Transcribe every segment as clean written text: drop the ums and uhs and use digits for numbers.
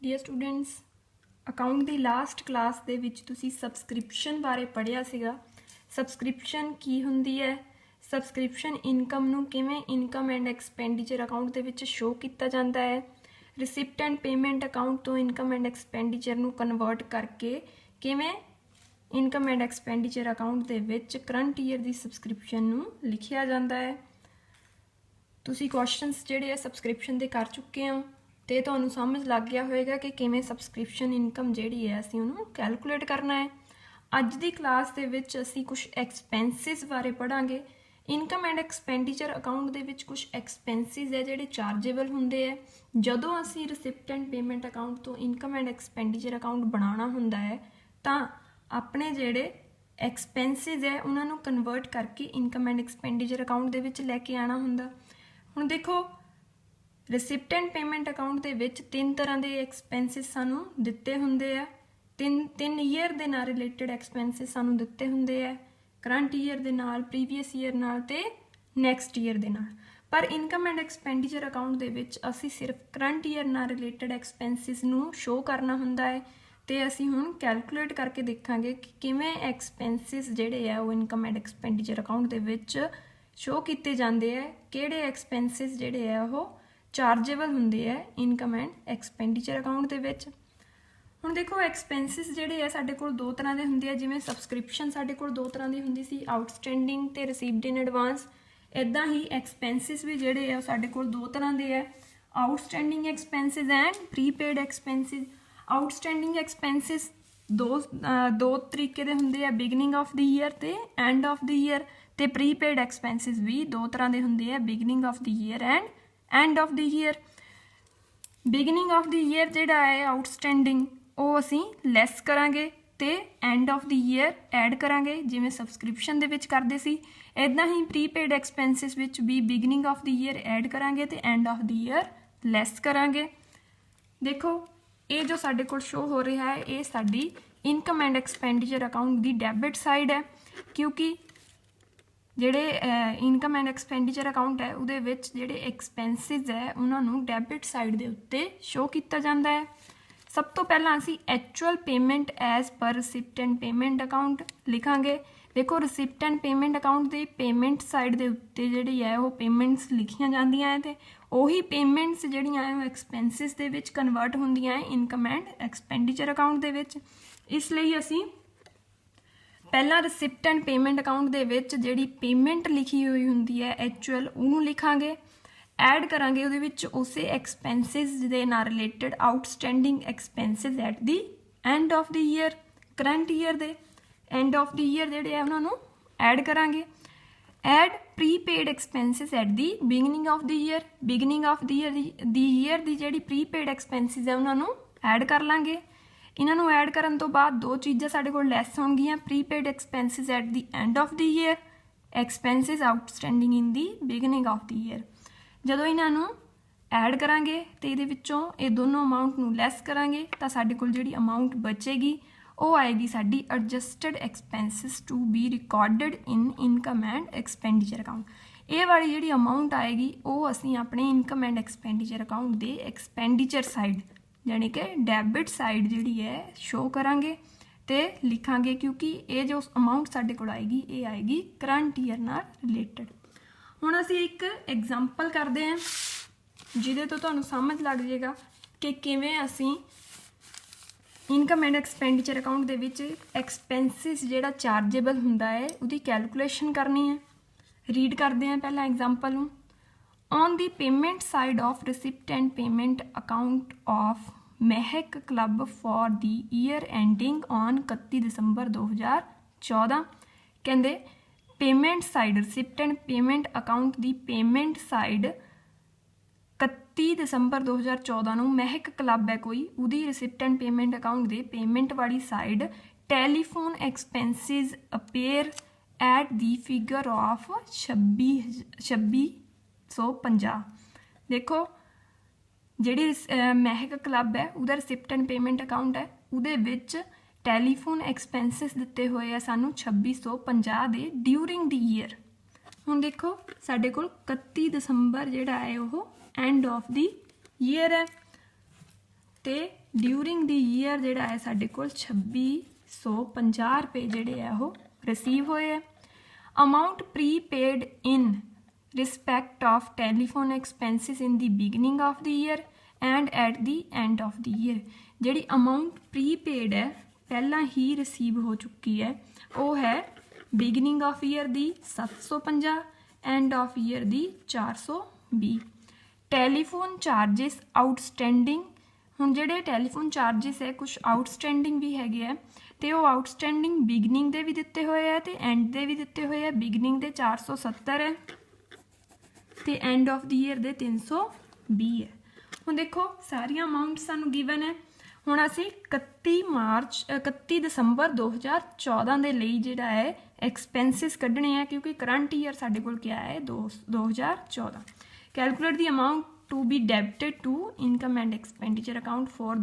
Dear students, account ਦੀ last class ਦੇ ਵਿੱਚ ਤੁਸੀਂ ਸਬਸਕ੍ਰਿਪਸ਼ਨ ਬਾਰੇ ਪੜ੍ਹਿਆ ਸੀਗਾ। ਸਬਸਕ੍ਰਿਪਸ਼ਨ ਕੀ ਹੁੰਦੀ ਹੈ, ਸਬਸਕ੍ਰਿਪਸ਼ਨ ਇਨਕਮ ਨੂੰ ਕਿਵੇਂ ਇਨਕਮ ਐਂਡ ਐਕਸਪੈਂਡੀਚਰ ਅਕਾਊਂਟ ਦੇ ਵਿੱਚ ਸ਼ੋ ਕੀਤਾ ਜਾਂਦਾ ਹੈ, ਰਿਸਿਪਟ ਐਂਡ ਪੇਮੈਂਟ ਅਕਾਊਂਟ ਤੋਂ ਇਨਕਮ ਐਂਡ ਐਕਸਪੈਂਡੀਚਰ ਨੂੰ ਕਨਵਰਟ ਕਰਕੇ ਕਿਵੇਂ ਇਨਕਮ ਐਂਡ ਐਕਸਪੈਂਡੀਚਰ ਅਕਾਊਂਟ ਦੇ ਵਿੱਚ ਕਰੰਟ ਈਅਰ ਦੀ ਸਬਸਕ੍ਰਿਪਸ਼ਨ ਨੂੰ ਲਿਖਿਆ ਜਾਂਦਾ ਹੈ। ਤੁਸੀਂ ਕੁਐਸਚਨਸ ਜਿਹੜੇ ਆ ਸਬਸਕ੍ਰਿਪਸ਼ਨ ਦੇ ਕਰ ਚੁੱਕੇ ਹੋ ਤੇ ਤੁਹਾਨੂੰ ਸਮਝ ਲੱਗ ਗਿਆ ਹੋਵੇਗਾ ਕਿ ਕਿਵੇਂ ਸਬਸਕ੍ਰਿਪਸ਼ਨ ਇਨਕਮ ਜਿਹੜੀ ਹੈ ਅਸੀਂ ਉਹਨੂੰ ਕੈਲਕੂਲੇਟ ਕਰਨਾ ਹੈ। ਅੱਜ ਦੀ ਕਲਾਸ ਦੇ ਵਿੱਚ ਅਸੀਂ ਕੁਝ ਐਕਸਪੈਂਸਿਸ ਬਾਰੇ ਪੜਾਂਗੇ। ਇਨਕਮ ਐਂਡ ਐਕਸਪੈਂਡੀਚਰ ਅਕਾਊਂਟ ਦੇ ਵਿੱਚ ਕੁਝ ਐਕਸਪੈਂਸਿਸ ਹੈ ਜਿਹੜੇ ਚਾਰਜੇਬਲ ਹੁੰਦੇ ਹੈ। ਜਦੋਂ ਅਸੀਂ ਰਿਸਿਪਟ ਐਂਡ ਪੇਮੈਂਟ ਅਕਾਊਂਟ ਤੋਂ ਇਨਕਮ ਐਂਡ ਐਕਸਪੈਂਡੀਚਰ ਅਕਾਊਂਟ ਬਣਾਉਣਾ ਹੁੰਦਾ ਹੈ ਤਾਂ ਆਪਣੇ ਜਿਹੜੇ ਐਕਸਪੈਂਸਿਸ ਹੈ ਉਹਨਾਂ ਨੂੰ ਕਨਵਰਟ ਕਰਕੇ ਇਨਕਮ ਐਂਡ ਐਕਸਪੈਂਡੀਚਰ ਅਕਾਊਂਟ ਦੇ ਵਿੱਚ ਲੈ ਕੇ ਆਉਣਾ ਹੁੰਦਾ। ਹੁਣ ਦੇਖੋ, ਰਿਸਿਪਟ ਐਂਡ ਪੇਮੈਂਟ ਅਕਾਊਂਟ ਦੇ ਵਿੱਚ ਤਿੰਨ ਤਰ੍ਹਾਂ ਦੇ ਐਕਸਪੈਂਸਿਸ ਸਾਨੂੰ ਦਿੱਤੇ ਹੁੰਦੇ ਆ। ਤਿੰਨ ਈਅਰ ਦੇ ਨਾਲ ਰਿਲੇਟਡ ਐਕਸਪੈਂਸਿਸ ਸਾਨੂੰ ਦਿੱਤੇ ਹੁੰਦੇ ਆ, ਕਰੰਟ ਈਅਰ ਦੇ ਨਾਲ, ਪ੍ਰੀਵੀਅਸ ਈਅਰ ਨਾਲ ਤੇ ਨੈਕਸਟ ਈਅਰ ਦੇ ਨਾਲ। ਪਰ ਇਨਕਮ ਐਂਡ ਐਕਸਪੈਂਡੀਚਰ ਅਕਾਊਂਟ ਦੇ ਵਿੱਚ ਅਸੀਂ ਸਿਰਫ ਕਰੰਟ ਈਅਰ ਨਾਲ ਰਿਲੇਟਡ ਐਕਸਪੈਂਸਿਸ ਨੂੰ ਸ਼ੋ ਕਰਨਾ ਹੁੰਦਾ ਹੈ ਤੇ ਅਸੀਂ ਹੁਣ ਕੈਲਕੂਲੇਟ ਕਰਕੇ ਦੇਖਾਂਗੇ ਕਿ ਕਿਵੇਂ ਐਕਸਪੈਂਸਿਸ ਜਿਹੜੇ ਆ ਉਹ ਇਨਕਮ ਐਂਡ ਐਕਸਪੈਂਡੀਚਰ ਅਕਾਊਂਟ ਦੇ ਵਿੱਚ ਸ਼ੋ ਕੀਤੇ ਜਾਂਦੇ ਆ, ਕਿਹੜੇ ਐਕਸਪੈਂਸਿਸ ਜਿਹੜੇ ਆ ਉਹ ਚਾਰਜੇਬਲ ਹੁੰਦੇ ਆ ਇਨਕਮ ਐਂਡ ਐਕਸਪੈਂਡੀਚਰ ਅਕਾਊਂਟ ਦੇ ਵਿੱਚ। ਹੁਣ ਦੇਖੋ, ਐਕਸਪੈਂਸਿਸ ਜਿਹੜੇ ਆ ਸਾਡੇ ਕੋਲ ਦੋ ਤਰ੍ਹਾਂ ਦੇ ਹੁੰਦੇ ਆ। ਜਿਵੇਂ ਸਬਸਕ੍ਰਿਪਸ਼ਨ ਸਾਡੇ ਕੋਲ ਦੋ ਤਰ੍ਹਾਂ ਦੀ ਹੁੰਦੀ ਸੀ, ਆਊਟਸਟੈਂਡਿੰਗ ਤੇ ਰਿਸੀਵਡ ਇਨ ਐਡਵਾਂਸ। ਇੱਦਾਂ ਹੀ ਐਕਸਪੈਂਸਿਸ ਵੀ ਜਿਹੜੇ ਆ ਸਾਡੇ ਕੋਲ ਦੋ ਤਰ੍ਹਾਂ ਦੇ ਆ, outstanding expenses and prepaid expenses. Outstanding expenses ਦੋ ਤਰੀਕੇ ਦੇ ਹੁੰਦੇ ਆ, ਬਿਗਨਿੰਗ ਆਫ ਦੀ ਈਅਰ ਤੇ ਐਂਡ ਆਫ ਦੀ ਈਅਰ। ਤੇ ਪ੍ਰੀਪੇਡ ਐਕਸਪੈਂਸਿਸ ਵੀ ਦੋ ਤਰ੍ਹਾਂ ਦੇ ਹੁੰਦੇ ਆ, beginning of the year and end of the year. Beginning of the year ਜਿਹੜਾ ਹੈ ਆਊਟਸਟੈਂਡਿੰਗ, ਉਹ ਅਸੀਂ ਲੈਸ ਕਰਾਂਗੇ ਤੇ end of the year add ਕਰਾਂਗੇ, ਜਿਵੇਂ ਸਬਸਕ੍ਰਿਪਸ਼ਨ ਦੇ ਵਿੱਚ ਕਰਦੇ ਸੀ। ਇੱਦਾਂ ਹੀ ਪ੍ਰੀਪੇਡ ਐਕਸਪੈਂਸਿਸ ਵਿੱਚ ਵੀ beginning of the year add ਕਰਾਂਗੇ ਤੇ end of the year less ਕਰਾਂਗੇ। ਦੇਖੋ, ਇਹ ਜੋ ਸਾਡੇ ਕੋਲ ਸ਼ੋ ਹੋ ਰਿਹਾ ਹੈ ਇਹ ਸਾਡੀ ਇਨਕਮ ਐਂਡ ਐਕਸਪੈਂਡੀਚਰ ਅਕਾਊਂਟ ਦੀ ਡੈਬਿਟ ਸਾਈਡ ਹੈ, ਕਿਉਂਕਿ ਜਿਹੜੇ ਇਨਕਮ ਐਂਡ ਐਕਸਪੈਂਡੀਚਰ ਅਕਾਊਂਟ ਹੈ ਉਹਦੇ ਵਿੱਚ ਜਿਹੜੇ ਐਕਸਪੈਂਸਿਸ ਹੈ ਉਹਨਾਂ ਨੂੰ ਡੈਬਿਟ ਸਾਈਡ ਦੇ ਉੱਤੇ ਸ਼ੋ ਕੀਤਾ ਜਾਂਦਾ ਹੈ। ਸਭ ਤੋਂ ਪਹਿਲਾਂ ਅਸੀਂ actual payment as per receipt and payment account ਲਿਖਾਂਗੇ। ਦੇਖੋ, ਰਿਸਿਪਟ ਐਂਡ ਪੇਮੈਂਟ ਅਕਾਊਂਟ ਦੀ ਪੇਮੈਂਟ ਸਾਈਡ ਦੇ ਉੱਤੇ ਜਿਹੜੀ ਹੈ ਉਹ ਪੇਮੈਂਟਸ ਲਿਖੀਆਂ ਜਾਂਦੀਆਂ ਹੈ ਤੇ ਉਹੀ ਪੇਮੈਂਟਸ ਜਿਹੜੀਆਂ ਹੈ ਉਹ ਐਕਸਪੈਂਸਿਸ ਦੇ ਵਿੱਚ ਕਨਵਰਟ ਹੁੰਦੀਆਂ ਹੈ ਇਨਕਮ ਐਂਡ ਐਕਸਪੈਂਡੀਚਰ ਅਕਾਊਂਟ ਦੇ ਵਿੱਚ। ਇਸ ਲਈ ਅਸੀਂ ਪਹਿਲਾਂ ਰਿਸਿਪਟ ਐਂਡ ਪੇਮੈਂਟ ਅਕਾਊਂਟ ਦੇ ਵਿੱਚ ਜਿਹੜੀ ਪੇਮੈਂਟ ਲਿਖੀ ਹੋਈ ਹੁੰਦੀ ਹੈ ਐਕਚੁਅਲ, ਉਹਨੂੰ ਲਿਖਾਂਗੇ, ਐਡ ਕਰਾਂਗੇ ਉਹਦੇ ਵਿੱਚ ਉਸੇ ਐਕਸਪੈਂਸਿਸ ਦੇ ਨਾਲ related outstanding expenses at the end of the year. Current year ਦੇ ਐਂਡ ਆਫ ਦੀ ਈਅਰ ਜਿਹੜੇ ਆ ਉਹਨਾਂ ਨੂੰ ਐਡ ਕਰਾਂਗੇ। Add prepaid expenses at the beginning of the year. Beginning of the year ਦੀ ਜਿਹੜੀ ਪ੍ਰੀਪੇਡ ਐਕਸਪੈਂਸਿਸ ਹੈ ਉਹਨਾਂ ਨੂੰ ਐਡ ਕਰ ਲਾਂਗੇ। ਇਹਨਾਂ ਨੂੰ ਐਡ ਕਰਨ ਤੋਂ ਬਾਅਦ ਦੋ ਚੀਜ਼ਾਂ ਸਾਡੇ ਕੋਲ ਲੈਸ ਹੋਣਗੀਆਂ, prepaid expenses at the end of the year, expenses outstanding in the beginning of the year. ਜਦੋਂ ਇਹਨਾਂ ਨੂੰ ਐਡ ਕਰਾਂਗੇ ਤੇ ਇਹਦੇ ਵਿੱਚੋਂ ਇਹ ਦੋਨੋਂ ਅਮਾਊਂਟ ਨੂੰ ਲੈਸ ਕਰਾਂਗੇ ਤਾਂ ਸਾਡੇ ਕੋਲ ਜਿਹੜੀ ਅਮਾਊਂਟ ਬਚੇਗੀ ਉਹ ਆਏਗੀ ਸਾਡੀ adjusted expenses to be recorded in income and expenditure account. ਇਹ ਵਾਲੀ ਜਿਹੜੀ ਅਮਾਊਂਟ ਆਏਗੀ ਉਹ ਅਸੀਂ ਆਪਣੇ ਇਨਕਮ ਐਂਡ ਐਕਸਪੈਂਡੀਚਰ ਅਕਾਊਂਟ ਦੇ ਐਕਸਪੈਂਡੀਚਰ ਸਾਈਡ ਯਾਨੀ ਕਿ ਡੈਬਿਟ ਸਾਈਡ ਜਿਹੜੀ ਹੈ ਸ਼ੋ ਕਰਾਂਗੇ ਤੇ ਲਿਖਾਂਗੇ, ਕਿਉਂਕਿ ਇਹ ਜੋ ਅਮਾਊਂਟ ਸਾਡੇ ਕੋਲ ਆਏਗੀ ਇਹ ਆਏਗੀ ਕਰੰਟ ਈਅਰ ਨਾਲ ਰਿਲੇਟਡ। ਹੁਣ ਅਸੀਂ ਇੱਕ ਐਗਜ਼ਾਮਪਲ ਕਰਦੇ ਹਾਂ ਜਿਹਦੇ ਤੋਂ ਤੁਹਾਨੂੰ ਸਮਝ ਲੱਗ ਜਾਏਗਾ ਕਿ ਕਿਵੇਂ ਅਸੀਂ ਇਨਕਮ ਐਂਡ ਐਕਸਪੈਂਡੀਚਰ ਅਕਾਊਂਟ ਦੇ ਵਿੱਚ ਐਕਸਪੈਂਸਿਸ ਜਿਹੜਾ ਚਾਰਜੇਬਲ ਹੁੰਦਾ ਹੈ ਉਹਦੀ ਕੈਲਕੂਲੇਸ਼ਨ ਕਰਨੀ ਹੈ। ਰੀਡ ਕਰਦੇ ਹਾਂ ਪਹਿਲਾਂ ਐਗਜ਼ਾਮਪਲ ਨੂੰ। On the payment side of receipt and payment account of Mehak Club for the year ending on 31 December 2014 ਕਹਿੰਦੇ payment side receipt and payment account ਦੀ ਪੇਮੈਂਟ ਸਾਈਡ 31 ਦਸੰਬਰ 2014 ਨੂੰ ਮਹਿਕ ਕਲੱਬ ਹੈ ਕੋਈ, ਉਹਦੀ ਰਿਸਿਪਟ ਐਂਡ ਪੇਮੈਂਟ ਅਕਾਊਂਟ ਦੇ payment ਵਾਲੀ side telephone expenses appear at the figure of 2650। ਦੇਖੋ, ਜਿਹੜੀ ਮਹਿਕ ਕਲੱਬ ਹੈ ਉਹਦਾ ਰਿਸਿਪਟ ਐਂਡ ਪੇਮੈਂਟ ਅਕਾਊਂਟ ਹੈ ਉਹਦੇ ਵਿੱਚ ਟੈਲੀਫੋਨ ਐਕਸਪੈਂਸਿਸ ਦਿੱਤੇ ਹੋਏ ਆ ਸਾਨੂੰ 2650 ਦੇ ਡਿਊਰਿੰਗ ਦੀ ਈਅਰ। ਹੁਣ ਦੇਖੋ, ਸਾਡੇ ਕੋਲ 31 ਦਸੰਬਰ ਜਿਹੜਾ ਹੈ ਉਹ ਐਂਡ ਆਫ ਦੀ ਈਅਰ ਹੈ ਤੇ ਡਿਊਰਿੰਗ ਦੀ ਈਅਰ ਜਿਹੜਾ ਹੈ ਸਾਡੇ ਕੋਲ 2650 ਰੁਪਏ ਜਿਹੜੇ ਆ ਉਹ ਰਿਸੀਵ ਹੋਏ ਹੈ। Amount prepaid in respect of telephone expenses in the beginning of the year and at the end of the year. ਜਿਹੜੀ ਅਮਾਊਂਟ ਪ੍ਰੀਪੇਡ ਹੈ ਪਹਿਲਾਂ ਹੀ ਰਿਸੀਵ ਹੋ ਚੁੱਕੀ ਹੈ ਉਹ ਹੈ ਬਿਗਨਿੰਗ ਆਫ ਈਅਰ ਦੀ 750, ਐਂਡ ਆਫ ਈਅਰ ਦੀ 420। ਟੈਲੀਫੋਨ ਚਾਰਜਿਸ ਆਊਟਸਟੈਂਡਿੰਗ, ਹੁਣ ਜਿਹੜੇ ਟੈਲੀਫੋਨ ਚਾਰਜਿਸ ਹੈ ਕੁਛ ਆਊਟਸਟੈਂਡਿੰਗ ਵੀ ਹੈਗੇ ਆ ਤੇ ਉਹ ਆਊਟਸਟੈਂਡਿੰਗ ਬਿਗਨਿੰਗ ਦੇ ਵੀ ਦਿੱਤੇ ਹੋਏ ਆ ਤੇ ਐਂਡ ਦੇ ਵੀ ਦਿੱਤੇ ਹੋਏ ਆ। ਬਿਗਨਿੰਗ ਦੇ 470 ਹੈ ਤੇ ਐਂਡ ਆਫ ਦੀ ਈਅਰ ਦੇ 320 ਹੈ। ਹੁਣ ਦੇਖੋ ਸਾਰੀਆਂ ਅਮਾਊਂਟ ਸਾਨੂੰ ਗਿਵਨ ਹੈ। ਹੁਣ ਅਸੀਂ 31 ਦਸੰਬਰ 2014 ਦੇ ਲਈ ਜਿਹੜਾ ਹੈ ਐਕਸਪੈਂਸਿਸ ਕੱਢਣੇ ਆ ਕਿਉਂਕਿ ਕਰੰਟ ਈਅਰ ਸਾਡੇ ਕੋਲ ਕਿਆ ਹੈ 2014। Calculate the amount to be debited to income and expenditure account for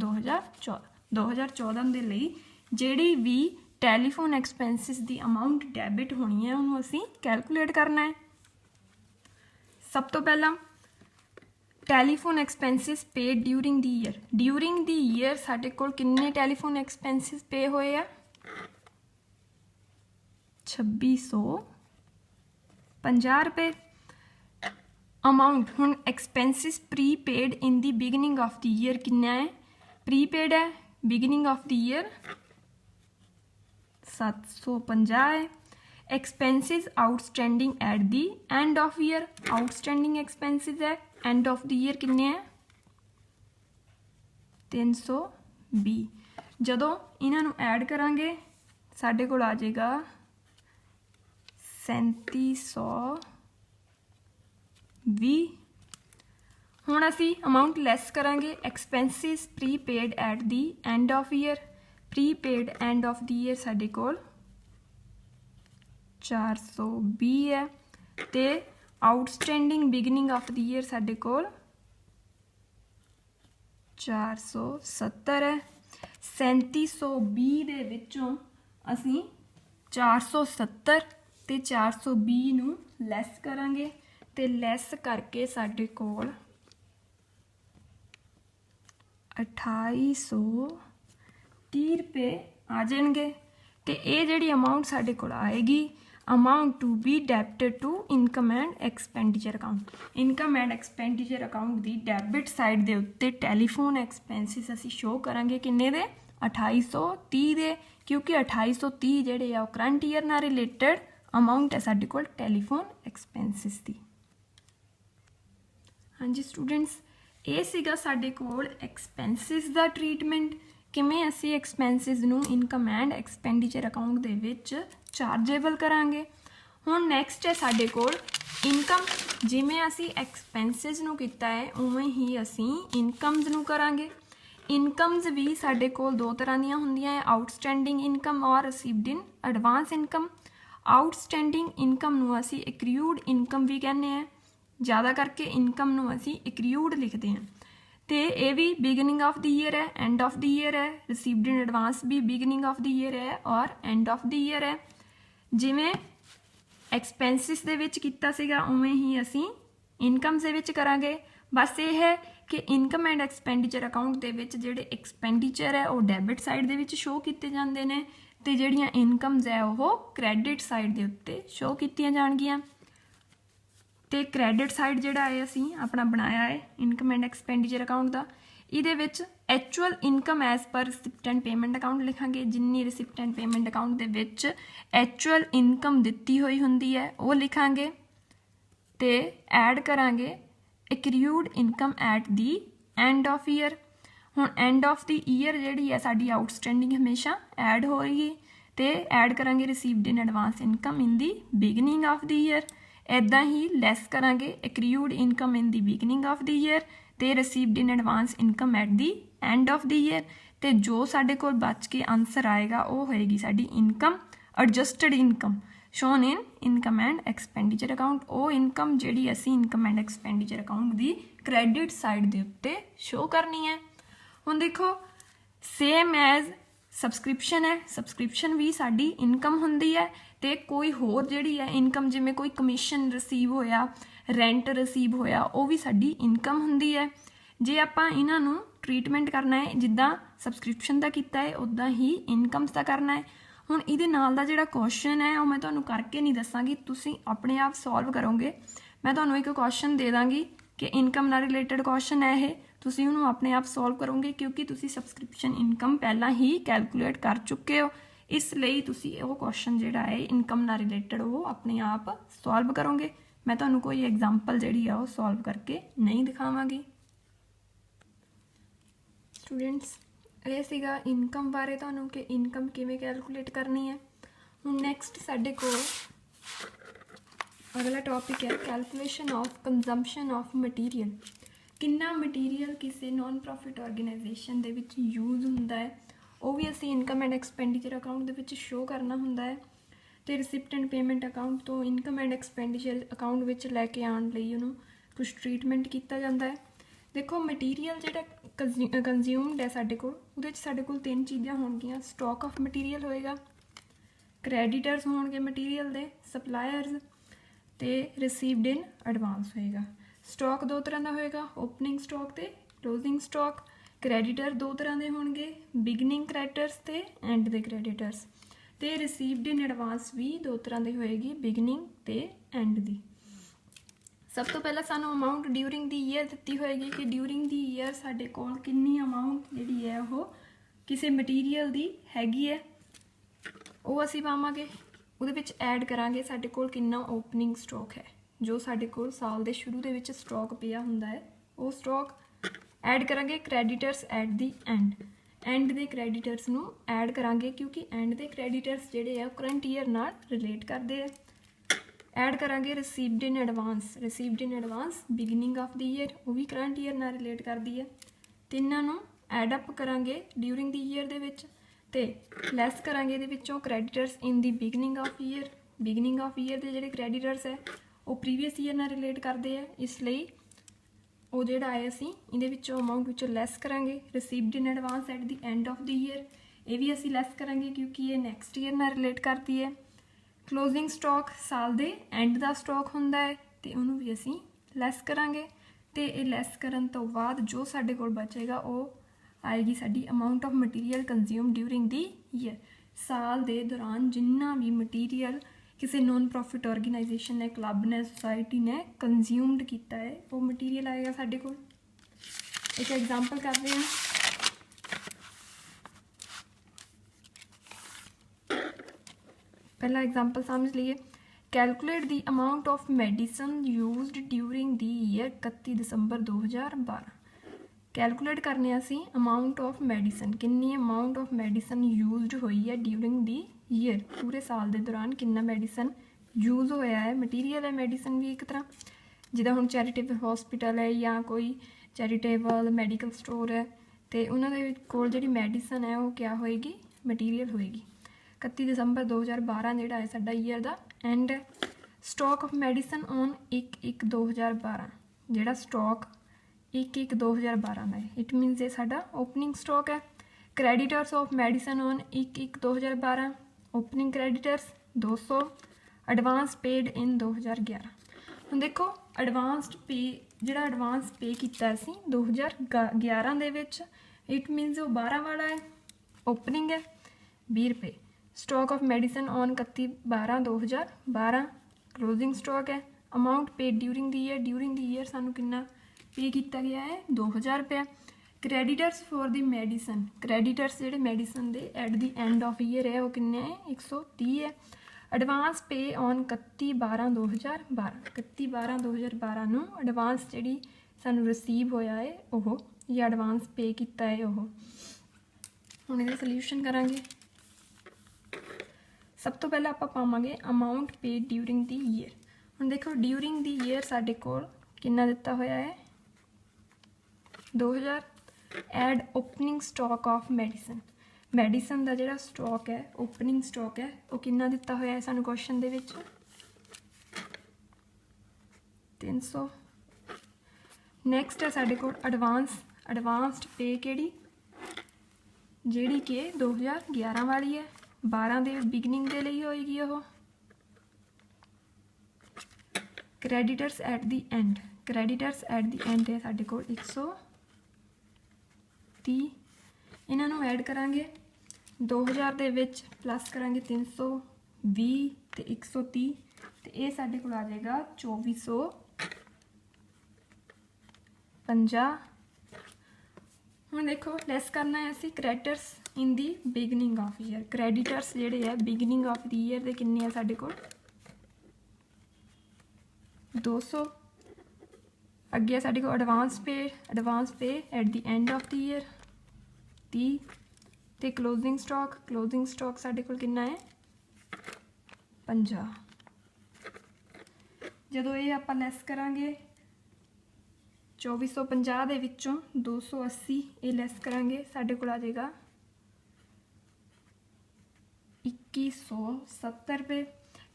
2014 ਦੇ ਲਈ ਜਿਹੜੀ ਵੀ ਟੈਲੀਫੋਨ ਐਕਸਪੈਂਸਿਸ ਦੀ ਅਮਾਊਂਟ ਡੈਬਿਟ ਹੋਣੀ ਹੈ ਉਹਨੂੰ ਅਸੀਂ ਕੈਲਕੂਲੇਟ ਕਰਨਾ ਹੈ। ਸਭ ਤੋਂ ਪਹਿਲਾਂ ਟੈਲੀਫੋਨ ਐਕਸਪੈਂਸਿਸ ਪੇਡ ਡਿਊਰਿੰਗ ਦੀ ਈਅਰ। ਡਿਊਰਿੰਗ ਦੀ ਈਅਰ ਸਾਡੇ ਕੋਲ ਕਿੰਨੇ ਟੈਲੀਫੋਨ ਐਕਸਪੈਂਸਿਸ ਪੇ ਹੋਏ ਆ 2650 ਰੁਪਏ। ਅਮਾਊਂਟ ਹੁਣ expenses prepaid in the beginning of the year ਕਿੰਨਾ ਹੈ, ਪ੍ਰੀਪੇਡ ਹੈ ਬਿਗਨਿੰਗ ਆਫ ਦੀ ਈਅਰ 750 ਹੈ। Expenses outstanding at the end of year, outstanding expenses ਹੈ ਐਂਡ ਆਫ ਦੀ ਈਅਰ ਕਿੰਨੇ ਹੈ 320। ਜਦੋਂ ਇਹਨਾਂ ਨੂੰ ਐਡ ਕਰਾਂਗੇ ਸਾਡੇ ਕੋਲ ਆ ਜਾਏਗਾ 3720। ਹੁਣ ਅਸੀਂ ਅਮਾਊਂਟ ਲੈਸ ਕਰਾਂਗੇ expenses prepaid at the end of year. Prepaid and of the year ਸਾਡੇ ਕੋਲ 420 ਹੈ ਤੇ outstanding beginning of the year ਸਾਡੇ ਕੋਲ 470 ਹੈ। 3720 ਦੇ ਵਿੱਚੋਂ ਅਸੀਂ 470 ਤੇ 420 ਨੂੰ ਲੈਸ ਕਰਾਂਗੇ ਤੇ ਲੈਸ ਕਰਕੇ ਸਾਡੇ ਕੋਲ 2830 ਰੁਪਏ ਆ ਜਾਣਗੇ ਤੇ ਇਹ ਜਿਹੜੀ ਅਮਾਊਂਟ ਸਾਡੇ ਕੋਲ ਆਏਗੀ amount to be debited to income and expenditure account. Income and expenditure account ਦੀ ਡੈਬਿਟ ਸਾਈਡ ਦੇ ਉੱਤੇ ਟੈਲੀਫੋਨ ਐਕਸਪੈਂਸਿਸ ਅਸੀਂ ਸ਼ੋਅ ਕਰਾਂਗੇ ਕਿੰਨੇ ਦੇ 2830 ਦੇ, ਕਿਉਂਕਿ 2830 ਜਿਹੜੇ ਆ ਉਹ ਕਰੰਟ ਈਅਰ ਨਾਲ ਰਿਲੇਟਡ ਅਮਾਊਂਟ ਹੈ ਸਾਡੇ ਕੋਲ ਟੈਲੀਫੋਨ ਐਕਸਪੈਂਸਿਸ ਦੀ। ਹਾਂਜੀ ਸਟੂਡੈਂਟਸ, ਇਹ ਸੀਗਾ ਸਾਡੇ ਕੋਲ ਐਕਸਪੈਂਸਿਸ ਦਾ ਟਰੀਟਮੈਂਟ, ਕਿਵੇਂ ਅਸੀਂ ਐਕਸਪੈਂਸਿਸ ਨੂੰ ਇਨਕਮ ਐਂਡ ਐਕਸਪੈਂਡੀਚਰ ਅਕਾਊਂਟ ਦੇ ਵਿੱਚ ਚਾਰਜੇਬਲ ਕਰਾਂਗੇ। ਹੁਣ ਨੈਕਸਟ ਹੈ ਸਾਡੇ ਕੋਲ ਇਨਕਮ। ਜਿਵੇਂ ਅਸੀਂ ਐਕਸਪੈਂਸਿਸ ਨੂੰ ਕੀਤਾ ਹੈ ਉਵੇਂ ਹੀ ਅਸੀਂ ਇਨਕਮਸ ਨੂੰ ਕਰਾਂਗੇ। ਇਨਕਮਸ ਵੀ ਸਾਡੇ ਕੋਲ ਦੋ ਤਰ੍ਹਾਂ ਦੀਆਂ ਹੁੰਦੀਆਂ ਹੈ, ਆਊਟਸਟੈਂਡਿੰਗ ਇਨਕਮ ਔਰ received in advance income. Outstanding income ਨੂੰ ਅਸੀਂ ਐਕਰੀਊਡ ਇਨਕਮ ਵੀ ਕਹਿੰਦੇ ਹਾਂ, ਜ਼ਿਆਦਾ ਕਰਕੇ ਇਨਕਮ ਨੂੰ ਅਸੀਂ ਐਕਰੀਊਡ ਲਿਖਦੇ ਹਾਂ ਤੇ ਇਹ ਵੀ ਬਿਗਨਿੰਗ ਆਫ ਦੀ ਈਅਰ ਹੈ ਐਂਡ ਆਫ ਦੀ ਈਅਰ ਹੈ। ਰਿਸੀਵਡ ਇਨ ਐਡਵਾਂਸ ਵੀ ਬਿਗਨਿੰਗ ਆਫ ਦੀ ਈਅਰ ਹੈ ਔਰ ਐਂਡ ਆਫ ਦੀ ਈਅਰ ਹੈ। ਜਿਵੇਂ ਐਕਸਪੈਂਸਿਸ ਦੇ ਵਿੱਚ ਕੀਤਾ ਸੀਗਾ ਉਵੇਂ ਹੀ ਅਸੀਂ ਇਨਕਮਸ ਦੇ ਵਿੱਚ ਕਰਾਂਗੇ। ਬਸ ਇਹ ਹੈ ਕਿ ਇਨਕਮ ਐਂਡ ਐਕਸਪੈਂਡੀਚਰ ਅਕਾਊਂਟ ਦੇ ਵਿੱਚ ਜਿਹੜੇ ਐਕਸਪੈਂਡੀਚਰ ਹੈ ਉਹ ਡੈਬਿਟ ਸਾਈਡ ਦੇ ਵਿੱਚ ਸ਼ੋਅ ਕੀਤੇ ਜਾਂਦੇ ਨੇ ਤੇ ਜਿਹੜੀਆਂ ਇਨਕਮਸ ਹੈ ਉਹ ਕ੍ਰੈਡਿਟ ਸਾਈਡ ਦੇ ਉੱਤੇ ਸ਼ੋਅ ਕੀਤੀਆਂ ਜਾਣਗੀਆਂ। ਤੇ ਕ੍ਰੈਡਿਟ ਸਾਈਡ ਜਿਹੜਾ ਹੈ ਅਸੀਂ ਆਪਣਾ ਬਣਾਇਆ ਹੈ ਇਨਕਮ ਐਂਡ ਐਕਸਪੈਂਡੀਚਰ ਅਕਾਊਂਟ ਦਾ। ਇਹਦੇ ਵਿੱਚ actual income as per receipt and payment account ਲਿਖਾਂਗੇ। ਜਿੰਨੀ ਰਿਸਿਪਟ ਐਂਡ ਪੇਮੈਂਟ ਅਕਾਊਂਟ ਦੇ ਵਿੱਚ ਐਕਚੁਅਲ ਇਨਕਮ ਦਿੱਤੀ ਹੋਈ ਹੁੰਦੀ ਹੈ ਉਹ ਲਿਖਾਂਗੇ ਤੇ ਐਡ ਕਰਾਂਗੇ accrued income at the end of year. ਹੁਣ ਐਂਡ ਆਫ ਦੀ ਈਅਰ ਜਿਹੜੀ ਹੈ ਸਾਡੀ ਆਊਟਸਟੈਂਡਿੰਗ ਹਮੇਸ਼ਾ ਐਡ ਹੋਏਗੀ ਤੇ ਐਡ ਕਰਾਂਗੇ received in advance income in the beginning of the year. ਇੱਦਾਂ ਹੀ ਲੈਸ ਕਰਾਂਗੇ accrued income in the beginning of the year ਤੇ received in advance income at the end of the year. ਤੇ ਜੋ ਸਾਡੇ ਕੋਲ ਬਚ ਕੇ ਆਨਸਰ ਆਏਗਾ ਉਹ ਹੋਏਗੀ ਸਾਡੀ income adjusted income shown in income and expenditure account. ਉਹ ਇਨਕਮ ਜਿਹੜੀ ਅਸੀਂ ਇਨਕਮ ਐਂਡ ਐਕਸਪੈਂਡੀਚਰ ਅਕਾਊਂਟ ਦੀ ਕ੍ਰੈਡਿਟ ਸਾਈਡ ਦੇ ਉੱਤੇ ਸ਼ੋਅ ਕਰਨੀ ਹੈ। ਹੁਣ ਦੇਖੋ ਸੇਮ ਐਜ਼ ਸਬਸਕ੍ਰਿਪਸ਼ਨ ਹੈ, ਸਬਸਕ੍ਰਿਪਸ਼ਨ ਵੀ ਸਾਡੀ ਇਨਕਮ ਹੁੰਦੀ ਹੈ ਤੇ ਕੋਈ ਹੋਰ ਜਿਹੜੀ ਹੈ ਇਨਕਮ ਜਿਵੇਂ ਕੋਈ ਕਮਿਸ਼ਨ ਰਿਸੀਵ ਹੋਇਆ, ਰੈਂਟ ਰਿਸੀਵ ਹੋਇਆ, ਉਹ ਵੀ ਸਾਡੀ ਇਨਕਮ ਹੁੰਦੀ ਹੈ। ਜੇ ਆਪਾਂ ਇਹਨਾਂ ਨੂੰ ट्रीटमेंट करना है, जिद्दां सबसक्रिप्शन का किया है उदा ही इनकम्स का करना है। हुण इहदे नाल दा जिहड़ा क्वेश्चन है वो मैं तुहानूं करके नहीं दसांगी, तुसीं अपने आप सॉल्व करोगे। मैं तुहानूं एक क्वेश्चन दे दांगी कि इनकम नाल रिलेटेड क्वेश्चन है ये, तुसीं उहनूं अपने आप सॉल्व करोगे क्योंकि तुसीं सबसक्रिप्शन इनकम पहला ही कैलकुलेट कर चुके हो, इसलिए तुसीं वो क्वेश्चन जिहड़ा है इनकम नाल रिलेटेड वो अपने आप सॉल्व करोगे। मैं तुहानूं कोई एग्जाम्पल जिहड़ी है वो सॉल्व करके नहीं दिखावांगी। स्टूडेंट्स ये सीगा इनकम बारे तुहानूं कि इनकम किवें कैलकुलेट करनी है। हुण नैक्सट साडे कोल अगला टॉपिक है calculation of consumption of material. कितना मटीरियल किसी नॉन प्रॉफिट ऑर्गेनाइजेशन दे विच यूज़ हुंदा है वो भी असीं इनकम एंड एक्सपेंडिचर अकाउंट दे विच शो करना हुंदा है, तो रिसिप्ट एंड पेमेंट अकाउंट तो इनकम एंड एक्सपेंडिचर अकाउंट विच लैके आउण लई उहनूं कुछ ट्रीटमेंट किया जाता है। देखो मटीरियल जिहड़ा कंज्यूम्ड है साडे कोल उहदे विच साडे कोल तीन चीज़ां होणगीਆਂ, स्टॉक ऑफ मटीरियल होएगा, क्रेडिटर्स होणगे मटीरियल दे, सप्लायर्स ते रिसीव्ड इन एडवांस होएगा। स्टॉक दो तरह का होएगा, ओपनिंग स्टॉक ते क्लोजिंग स्टॉक। क्रेडिटर दो तरह के होणगे, बिगनिंग क्रेडिटर्स ते एंड दे क्रेडिटर्स। ते रिसीव्ड इन एडवांस भी दो तरह की होएगी, बिगनिंग ते एंड दी। सब तो पहला सानू अमाउंट ड्यूरिंग दी ईयर दित्ती होएगी कि ड्यूरिंग दी ईयर साडे कोल कितनी अमाउंट जिहड़ी है वो किसी मटीरियल दी हैगी है, वो असीं पावांगे। ਉਹਦੇ ਵਿੱਚ ਐਡ ਕਰਾਂਗੇ ਸਾਡੇ ਕੋਲ ਕਿੰਨਾ ਓਪਨਿੰਗ ਸਟਾਕ ਹੈ, ਜੋ ਸਾਡੇ ਕੋਲ ਸਾਲ ਦੇ ਸ਼ੁਰੂ ਦੇ ਵਿੱਚ ਸਟਾਕ ਪਿਆ ਹੁੰਦਾ ਹੈ ਉਹ ਸਟਾਕ ਐਡ ਕਰਾਂਗੇ। ਕ੍ਰੈਡੀਟਰਸ ਐਟ ਦੀ ਐਂਡ ਦੇ ਕ੍ਰੈਡੀਟਰਸ ਨੂੰ ਐਡ ਕਰਾਂਗੇ ਕਿਉਂਕਿ ਐਂਡ ਦੇ ਕ੍ਰੈਡੀਟਰਸ ਜਿਹੜੇ ਆ ਉਹ ਕਰੰਟ ਈਅਰ ਨਾਲ ਰਿਲੇਟ ਕਰਦੇ ਆ। ਐਡ ਕਰਾਂਗੇ received in advance beginning of the year, ਉਹ ਵੀ ਕਰੰਟ ਈਅਰ ਨਾਲ ਰਿਲੇਟ ਕਰਦੀ ਹੈ। ਤਿੰਨਾਂ ਨੂੰ ਐਡ ਅਪ ਕਰਾਂਗੇ ਡਿਊਰਿੰਗ ਦੀ ਈਅਰ ਦੇ ਵਿੱਚ ਤੇ ਲੈਸ ਕਰਾਂਗੇ ਇਹਦੇ ਵਿੱਚੋਂ ਕ੍ਰੈਡੀਟਰਸ ਇਨ the beginning of year. Beginning of year ਦੇ ਜਿਹੜੇ ਕ੍ਰੈਡੀਟਰਸ ਹੈ ਉਹ ਪ੍ਰੀਵੀਅਸ ਈਅਰ ਨਾਲ ਰਿਲੇਟ ਕਰਦੇ ਆ, ਇਸ ਲਈ ਉਹ ਜਿਹੜਾ ਹੈ ਅਸੀਂ ਇਹਦੇ ਵਿੱਚੋਂ ਅਮਾਊਂਟ ਵਿੱਚੋਂ ਲੈਸ ਕਰਾਂਗੇ। Received in advance at the end of the year, ਇਹ ਵੀ ਅਸੀਂ ਲੈਸ ਕਰਾਂਗੇ ਕਿਉਂਕਿ ਇਹ ਨੈਕਸਟ ਈਅਰ ਨਾਲ ਰਿਲੇਟ ਕਰਦੀ ਹੈ। ਕਲੋਜ਼ਿੰਗ ਸਟਾਕ ਸਾਲ ਦੇ ਐਂਡ ਦਾ ਸਟਾਕ ਹੁੰਦਾ ਹੈ ਤੇ ਉਹਨੂੰ ਵੀ ਅਸੀਂ ਲੈਸ ਕਰਾਂਗੇ ਤੇ ਇਹ ਲੈਸ ਕਰਨ ਤੋਂ ਬਾਅਦ ਜੋ ਸਾਡੇ ਕੋਲ ਬਚੇਗਾ ਉਹ आएगी साडी amount of material consume during the year. साल दे दौरान जिन्ना भी मटीरियल किसी नॉन प्रॉफिट ऑर्गेनाइजेशन ने, क्लब ने, सोसाइटी ने कंज्यूम्ड किया है वो मटीरियल आएगा साडे कोल। एक एग्जाम्पल करते हैं, पहला एग्जाम्पल समझ लीए। Calculate the amount of medicine used during the year 31 December 2012। Calculate करने असी अमाउंट ऑफ मैडिसन, कितनी अमाउंट ऑफ मैडिसन यूज्ड हुई है ड्यूरिंग दी ईयर, पूरे साल के दौरान कितना मैडिसन यूज होया है। मटीरियल है मैडिसन भी एक तरह, जिदा हुण चैरिटेबल हॉस्पिटल है या कोई चैरिटेबल मैडिकल स्टोर है तो उन्होंने कोल जिहड़ी मैडिसन है वो क्या होएगी, मटीरियल होएगी। 31 दिसंबर 2012 जिहड़ा है साडा ईयर का एंड है। स्टॉक ऑफ मैडिसन ऑन 1/1/2012, जिहड़ा स्टॉक 1/1/2012 में, इट मीनस ये साडा ओपनिंग स्टॉक है। Creditors of medicine on 1/1/2012, opening creditors 200, advance paid in 2011। हुण देखो एडवांस्ड पे जिहड़ा एडवांस पे कीता असीं 2011 दे विच, इट मीनस वो 12 वाला है, ओपनिंग है 20 रुपये। Stock of medicine on 31/12/2012, closing stock है। Amount paid during the year सानूं कितना पे किया गया है 2000 रुपया। Creditors for the medicine, creditors जिहड़े मैडिसन दे at the end of year है वो किन्ने है 130 है। एडवांस पे ऑन 31/12/2012, 31/12/2012 नूं एडवांस जिहड़ी सानूं रिसीव होया है ओह या एडवांस पे किया है ओह। हुण इहदा सल्यूशन करांगे। सब तो पहले आपां पावांगे amount paid during the year. हुण देखो ड्यूरिंग दी ईयर साडे कोल कितना दिता होया है 2000। Add opening stock of medicine, medicine का जिहड़ा स्टॉक है ओपनिंग स्टॉक है वो कितना दिता होया है सानूं क्वेश्चन दे विच 300। नैक्सट है साडे कोल एडवांस्ड पे किहड़ी जिहड़ी कि 2011 वाली है, 12 दे बिगनिंग दे लई होएगी ओह। क्रेडिटर्स एट दी एंड है साडे कोल 130। 30 ਇਹਨਾਂ ਨੂੰ ਐਡ ਕਰਾਂਗੇ 2000 ਦੇ ਵਿੱਚ ਪਲੱਸ ਕਰਾਂਗੇ 320 ਤੇ 130 ਤੇ ਇਹ ਸਾਡੇ ਕੋਲ ਆ ਜਾਏਗਾ 2450। ਹੁਣ ਦੇਖੋ ਲੈਸ करना है ਅਸੀਂ ਕ੍ਰੈਡੀਟਰਸ ਇਨ ਦੀ ਬਿਗਨਿੰਗ ਆਫ ਈਅਰ। ਕ੍ਰੈਡੀਟਰਸ ਜਿਹੜੇ ਆ ਬਿਗਨਿੰਗ ਆਫ ਦੀ ਈਅਰ ਦੇ ਕਿੰਨੇ ਆ ਸਾਡੇ ਕੋਲ 200। ਅੱਗੇ ਸਾਡੇ ਕੋਲ advance pay at the end of the year 30 ਤੇ ਕਲੋਜ਼ਿੰਗ ਸਟਾਕ ਸਾਡੇ ਕੋਲ ਕਿੰਨਾ ਹੈ 50। ਜਦੋਂ ਇਹ ਆਪਾਂ ਲੈਸ ਕਰਾਂਗੇ 2450 ਦੇ ਵਿੱਚੋਂ 280 ਇਹ ਲੈਸ ਕਰਾਂਗੇ ਸਾਡੇ ਕੋਲ ਆ ਜਾਏਗਾ 2170 ਰੁਪਏ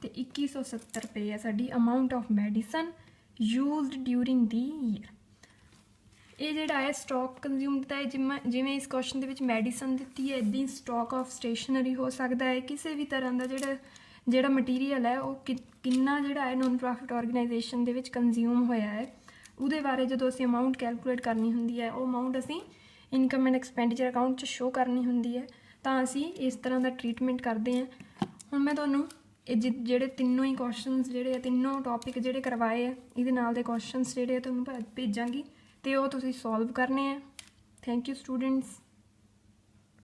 ਤੇ 2170 ਰੁਪਏ ਹੈ ਸਾਡੀ amount of medicine used during the year. ਇਹ ਜਿਹੜਾ ਹੈ ਸਟਾਕ ਕੰਜ਼ਿਊਮਡ ਦਾ ਹੈ, ਜਿਵੇਂ ਇਸ ਕੁਐਸਚਨ ਦੇ ਵਿੱਚ ਮੈਡੀਸਨ ਦਿੱਤੀ ਹੈ ਇੱਦਾਂ ਹੀ ਸਟਾਕ ਆਫ ਸਟੇਸ਼ਨਰੀ ਹੋ ਸਕਦਾ ਹੈ। ਕਿਸੇ ਵੀ ਤਰ੍ਹਾਂ ਦਾ ਜਿਹੜਾ ਮਟੀਰੀਅਲ ਹੈ ਉਹ ਕਿੰਨਾ ਜਿਹੜਾ ਹੈ ਨੋਨ ਪ੍ਰੋਫਿਟ ਆਰਗੇਨਾਈਜੇਸ਼ਨ ਦੇ ਵਿੱਚ ਕੰਜ਼ਿਊਮ ਹੋਇਆ ਹੈ ਉਹਦੇ ਬਾਰੇ ਜਦੋਂ ਅਸੀਂ ਅਮਾਊਂਟ ਕੈਲਕੂਲੇਟ ਕਰਨੀ ਹੁੰਦੀ ਹੈ ਉਹ ਅਮਾਊਂਟ ਅਸੀਂ ਇਨਕਮ ਐਂਡ ਐਕਸਪੈਂਡੀਚਰ ਅਕਾਊਂਟ 'ਚ ਸ਼ੋ ਕਰਨੀ ਹੁੰਦੀ ਹੈ ਤਾਂ ਅਸੀਂ ਇਸ ਤਰ੍ਹਾਂ ਦਾ ਟਰੀਟਮੈਂਟ ਕਰਦੇ ਹਾਂ। ਹੁਣ ਮੈਂ ਤੁਹਾਨੂੰ ਇਹ ਜਿਹੜੇ ਤਿੰਨੋਂ ਹੀ ਕੁਐਸਚਨਸ ਜਿਹੜੇ ਆ ਤਿੰਨੋਂ ਟੌਪਿਕ ਜਿਹੜੇ ਕਰਵਾਏ ਆ ਇਹਦੇ ਨਾਲ ਦੇ ਕੁਐਸਚਨਸ ਜਿਹੜੇ ਆ ਤੁਹਾਨੂੰ ਭੇਜਾਂਗੀ ਤੇ ਉਹ ਤੁਸੀਂ ਸੋਲਵ ਕਰਨੇ ਆ। Thank you students.